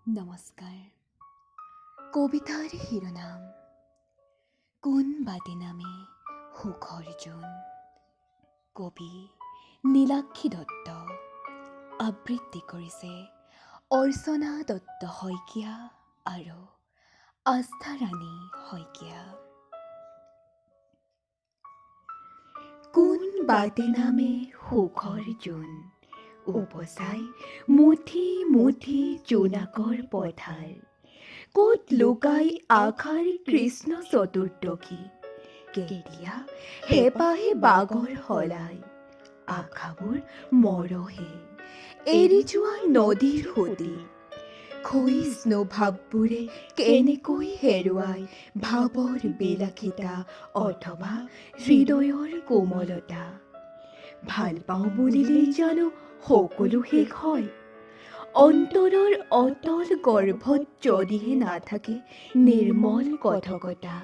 নমস্কাৰ। কবিতাৰ শিৰোনাম কোন বাটে নামে সুখৰ জোন। কবি নীলাক্ষী দত্ত। আবৃত্তি কৰিছে অৰ্চনা দত্ত শইকীয়া আৰু আস্থা ৰাণী শইকীয়া। কোন বাটে নামে সুখৰ জোন, উপচাই মুঠি মুঠি জোনাকৰ পথাৰ। ক'ত লুকাই আশাৰ কৃষ্ণ চতুৰ্দশী, কেতিয়া হেঁপাহে বাগৰ সলাই। আশাবোৰ মৰহে এৰি যোৱা নদীৰ সুঁতি, ক্ষয়িষ্ণু ভাৱবোৰে কেনেকৈ হেৰুৱাই ভাৱৰ বিলাসিতা অথবা হৃদয়ৰ কোমলতা। ভাল পাওঁ বুলিলেই জানো সকলো শেষ হয়? অন্তৰৰ অতল গৰ্ভত যদিহে নাথাকে নিৰ্মল কথকতা,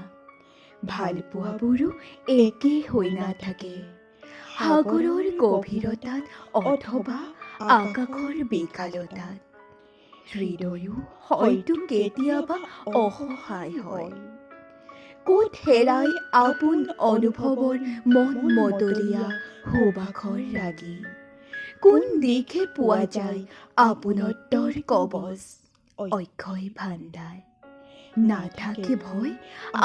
ভালপোৱাবোৰো একেই হৈ নাথাকে সাগৰৰ গভীৰতাত অথবা আকাশৰ বিশালতাত। হৃদয়ো হয়তো কেতিয়াবা অসহায় হয়। ক'ত হেৰাই আপোন অনুভৱৰ মন মতলীয়া সুবাসৰ ৰাগী। কোন দিশে পোৱা যায় আপোনত্বৰ কবচ অক্ষয় ভাণ্ডাৰ। নাথাকে ভয়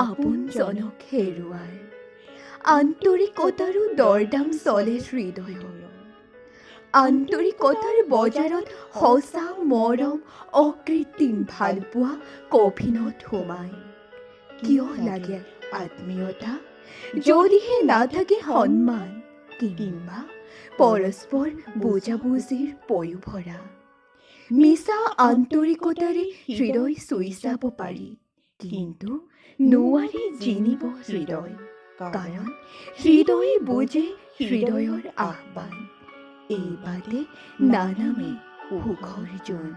আপোনজনক হেৰুৱাৰ, আন্তৰিকতাৰো দৰদাম চলে হৃদয়ৰ। আন্তৰিকতাৰ বজাৰত সঁচা মৰম অকৃত্ৰিম ভালপোৱা কফিনত সোমাই। কিয় লাগে আত্মীয়তা যদিহে নাথাকে সন্মান কিম্বা পৰস্পৰ বুজাবুজিৰ পয়োভৰা। মিছা আন্তৰিকতাৰে হৃদয় চুই চাব পাৰি, কিন্তু নোৱাৰি জিনিব হৃদয়, কাৰণ হৃদয়ে বুজে হৃদয়ৰ আহ্বান। এই বাটে নানামে সুখৰ জোন।